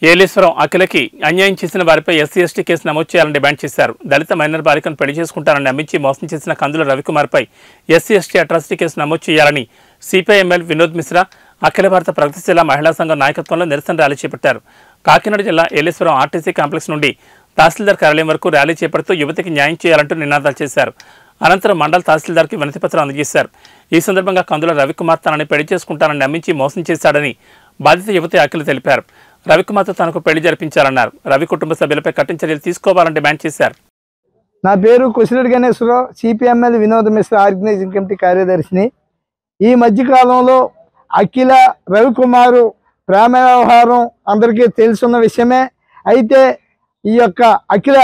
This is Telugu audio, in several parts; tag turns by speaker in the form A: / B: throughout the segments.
A: ఏలేశ్వరం అఖిలకి అన్యాయం చేసిన వారిపై ఎస్సీ ఎస్టీ కేసు నమోదు చేయాలని డిమాండ్ చేశారు. దళిత మైనర్ బాలికను పెళ్లి చేసుకుంటారని నమ్మించి మోసం చేసిన కందుల రవికుమార్పై ఎస్సీ ఎస్టీ అట్రాసిటీ కేసు నమోదు చేయాలని సిపిఐఎంఎల్ వినోద్ మిశ్రా అఖిల భారత ప్రగతిశీల మహిళా సంఘం నాయకత్వంలో నిరసన ర్యాలీ చేపట్టారు. కాకినాడ జిల్లా ఏలేశ్వరం ఆర్టీసీ కాంప్లెక్స్ నుండి తహసీల్దార్ కార్యాలయం వరకు ర్యాలీ చేపడుతూ యువతికి న్యాయం చేయాలంటూ నినాదాలు చేశారు. అనంతరం మండల తహసీల్దార్కి వినతిపత్రం అందజేశారు. ఈ సందర్భంగా కందుల రవికుమార్ తనని పెళ్లి చేసుకుంటానని నమ్మించి మోసం చేశాడని బాధిత యువతి అఖిల తెలిపారు. రవికుమార్తో తనకు పెళ్లి జరిపించాలన్నారు. రవి కుటుంబ సభ్యులపై కఠిన చర్యలు తీసుకోవాలని డిమాండ్ చేశారు.
B: నా పేరు Kusireddy Ganeswararao, CPML Vinod Mishra organizing committee కార్యదర్శిని. ఈ మధ్యకాలంలో అఖిల రవికుమారు ప్రేమ వ్యవహారం అందరికీ తెలుసున్న విషయమే. అయితే ఈ యొక్క అఖిల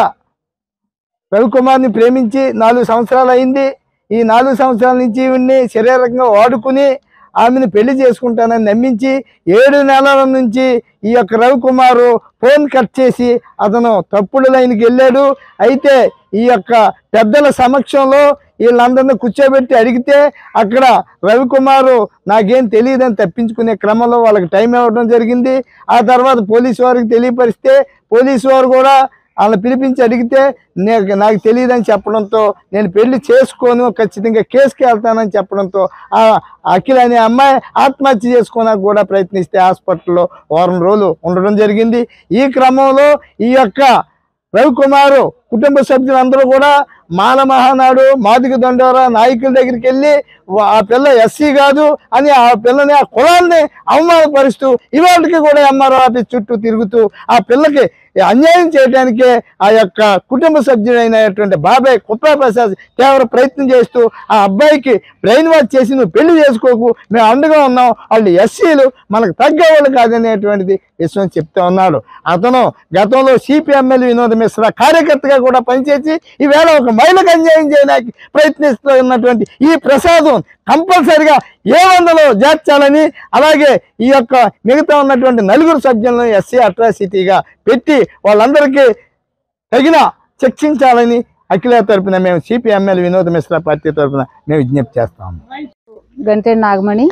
B: రవికుమార్ని ప్రేమించి 4 సంవత్సరాలు అయింది. ఈ 4 సంవత్సరాల నుంచి ఈవిడ్ని శారీరకంగా వాడుకుని ఆమెను పెళ్లి చేసుకుంటానని నమ్మించి 7 నెలల నుంచి ఈ యొక్క రవికుమారు ఫోన్ కట్ చేసి అతను తప్పుడు లైన్కి వెళ్ళాడు. అయితే ఈ యొక్క పెద్దల సమక్షంలో వీళ్ళందరినీ కూర్చోబెట్టి అడిగితే అక్కడ రవికుమారు నాకేం తెలియదని తప్పించుకునే క్రమంలో వాళ్ళకి టైం ఇవ్వడం జరిగింది. ఆ తర్వాత పోలీసు వారికి తెలియపరిస్తే పోలీసు వారు కూడా వాళ్ళని పిలిపించి అడిగితే నాకు తెలియదని చెప్పడంతో నేను పెళ్లి చేసుకోను, ఖచ్చితంగా కేసుకి వెళ్తానని చెప్పడంతో ఆ అఖిల అనే అమ్మాయి ఆత్మహత్య చేసుకోవడానికి కూడా ప్రయత్నిస్తే హాస్పిటల్లో 1 వారం రోజులు ఉండడం జరిగింది. ఈ క్రమంలో ఈ యొక్క రవికుమారు కుటుంబ సభ్యులందరూ కూడా మాల మహానాడు మాదిగ దండోరా నాయకుల దగ్గరికి వెళ్ళి ఆ పిల్ల ఎస్సీ కాదు అని ఆ పిల్లని ఆ కులాన్ని అవమానపరుస్తూ ఇవాళకి కూడా ఎంఆర్ఓ ఆఫీస్ చుట్టూ తిరుగుతూ ఆ పిల్లకి అన్యాయం చేయడానికే ఆ యొక్క కుటుంబ సభ్యుడైనటువంటి బాబాయ్ కుప్పా ప్రసాద్ తీవ్ర ప్రయత్నం చేస్తూ ఆ అబ్బాయికి బ్రెయిన్ వాష్ చేసి నువ్వు పెళ్లి చేసుకోకు, మేము అండగా ఉన్నాం, వాళ్ళు ఎస్సీలు మనకు తగ్గేవాళ్ళు కాదనేటువంటిది విషయం చెప్తా ఉన్నాడు. అతను గతంలో సిపిఎంఎల్ వినోద్ మిశ్రా కార్యకర్తగా కూడా పనిచేసి ఈవేళ ఒక మహిళకు అన్యాయం చేయడానికి ప్రయత్నిస్తూ ఉన్నటువంటి ఈ ప్రసాదం కంపల్సరిగా A100లో చేర్చాలని, అలాగే ఈ యొక్క మిగతా ఉన్నటువంటి 4 సభ్యులను ఎస్సీ అట్రాసిటీగా పెట్టి వాళ్ళందరికీ తగిన శిక్షించాలని అఖిల తరపున మేము సిపిఎంఎల్ వినోద్ మిశ్రా పార్టీ తరపున మేము విజ్ఞప్తి చేస్తాము.
C: గంటే నాగమణి,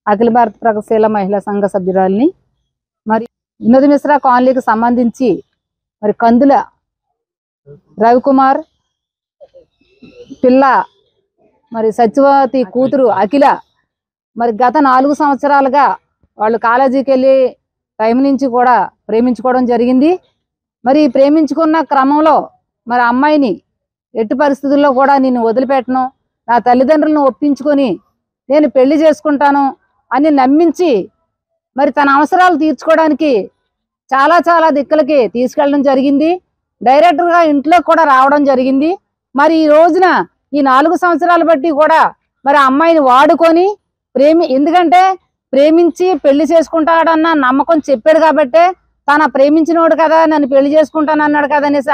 C: అఖిల భారత ప్రగతిశీల మహిళా సంఘ సభ్యురాలిని. మరి వినోద్ మిశ్రా కాలనీకి సంబంధించి మరి కందుల రవికుమార్ పిల్ల మరి సత్యవతి కూతురు అఖిల మరి గత 4 సంవత్సరాలుగా వాళ్ళు కాలేజీకి వెళ్ళి టైం నుంచి కూడా ప్రేమించుకోవడం జరిగింది. మరి ప్రేమించుకున్న క్రమంలో మరి అమ్మాయిని ఎట్టి పరిస్థితుల్లో కూడా నేను వదిలిపెట్టను, నా తల్లిదండ్రులను ఒప్పించుకొని నేను పెళ్లి చేసుకుంటాను అని నమ్మించి మరి తన అవసరాలు తీర్చుకోవడానికి చాలా దిక్కులకి తీసుకెళ్ళడం జరిగింది. డైరెక్ట్గా ఇంట్లో కూడా రావడం జరిగింది. మరి ఈ రోజున ఈ 4 సంవత్సరాలు బట్టి కూడా మరి అమ్మాయిని వాడుకొని ఎందుకంటే ప్రేమించి పెళ్లి చేసుకుంటాడన్న నమ్మకం చెప్పాడు కాబట్టే తన ప్రేమించినోడు కదా నన్ను పెళ్లి చేసుకుంటాను అన్నాడు కదా అనేసి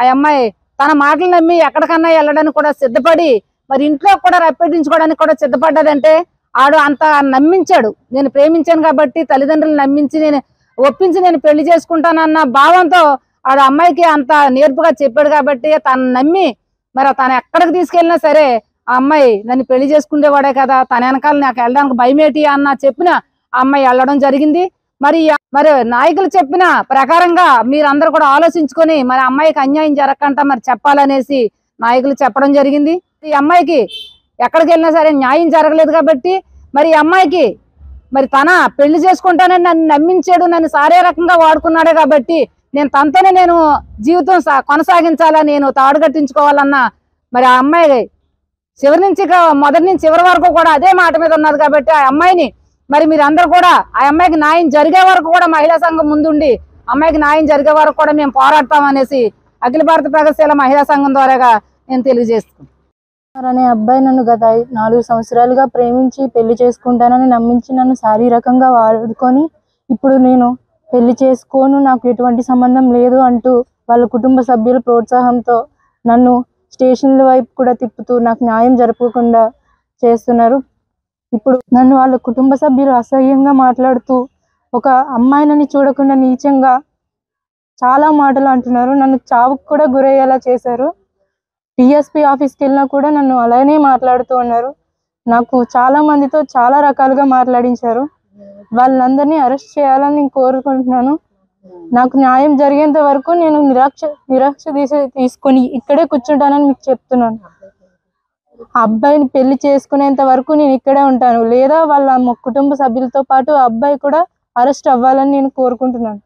C: ఆ అమ్మాయి తన మాటలు నమ్మి ఎక్కడికన్నా వెళ్ళడానికి కూడా సిద్ధపడి మరి ఇంట్లో కూడా రప్పెట్టించుకోవడానికి కూడా సిద్ధపడ్డదంటే ఆడు అంత నమ్మించాడు. నేను ప్రేమించాను కాబట్టి తల్లిదండ్రులు నమ్మించి నేను ఒప్పించి నేను పెళ్లి చేసుకుంటానన్న భావంతో ఆడు అమ్మాయికి అంత నేర్పుగా చెప్పాడు కాబట్టి తను నమ్మి మరి తను ఎక్కడికి తీసుకెళ్ళినా సరే ఆ అమ్మాయి నన్ను పెళ్లి చేసుకునేవాడే కదా, తన వెనకాల నాకు వెళ్ళడానికి భయమేటి అన్న చెప్పిన ఆ అమ్మాయి వెళ్ళడం జరిగింది. మరి నాయకులు చెప్పిన ప్రకారంగా మీరందరూ కూడా ఆలోచించుకొని మరి అమ్మాయికి అన్యాయం జరగకుండా మరి చెప్పాలనేసి నాయకులు చెప్పడం జరిగింది. ఈ అమ్మాయికి ఎక్కడికి వెళ్ళినా సరే న్యాయం జరగలేదు కాబట్టి మరి ఈ అమ్మాయికి మరి తన పెళ్లి చేసుకుంటానని నన్ను నమ్మించాడు, నన్ను శారీరకంగా వాడుకున్నాడే కాబట్టి నేను తనతోనే నేను జీవితం కొనసాగించాలా, నేను తాడు కట్టించుకోవాలన్నా మరి ఆ అమ్మాయి చివరి నుంచి మొదటి నుంచి చివరి వరకు కూడా అదే మాట మీద ఉన్నది కాబట్టి ఆ అమ్మాయిని మరి మీరందరూ కూడా ఆ అమ్మాయికి న్యాయం జరిగే వరకు కూడా మహిళా సంఘం ముందుండి అమ్మాయికి న్యాయం జరిగే వరకు కూడా మేము పోరాడతామనేసి అఖిల భారత ప్రగతిశీల మహిళా సంఘం ద్వారాగా నేను తెలియజేస్తున్నాను.
D: అనే అబ్బాయి నన్ను గత 4 సంవత్సరాలుగా ప్రేమించి పెళ్లి చేసుకుంటానని నమ్మించి నన్ను శారీరకంగా వాడుకొని ఇప్పుడు నేను పెళ్లి చేసుకోను, నాకు ఎటువంటి సంబంధం లేదు అంటూ వాళ్ళ కుటుంబ సభ్యుల ప్రోత్సాహంతో నన్ను స్టేషన్ల వైపు కూడా తిప్పుతూ నాకు న్యాయం జరపకుండా చేస్తున్నారు. ఇప్పుడు నన్ను వాళ్ళ కుటుంబ సభ్యులు అసహ్యంగా మాట్లాడుతూ ఒక అమ్మాయిని చూడకుండా నీచంగా చాలా మాటలు అంటున్నారు. నన్ను చావుకు కూడా గురయ్యేలా చేశారు. టీఎస్పీ ఆఫీస్కి వెళ్ళినా కూడా నన్ను అలానే మాట్లాడుతూ ఉన్నారు. నాకు చాలా మందితో చాలా రకాలుగా మాట్లాడించారు. వాళ్ళందరినీ అరెస్ట్ చేయాలని నేను కోరుకుంటున్నాను. నాకు న్యాయం జరిగేంత వరకు నేను నిరాక్ష తీసుకొని ఇక్కడే కూర్చుంటానని మీకు చెప్తున్నాను. ఆ అబ్బాయిని పెళ్లి చేసుకునేంత వరకు నేను ఇక్కడే ఉంటాను, లేదా వాళ్ళ కుటుంబ సభ్యులతో పాటు ఆ అబ్బాయి కూడా అరెస్ట్ అవ్వాలని నేను కోరుకుంటున్నాను.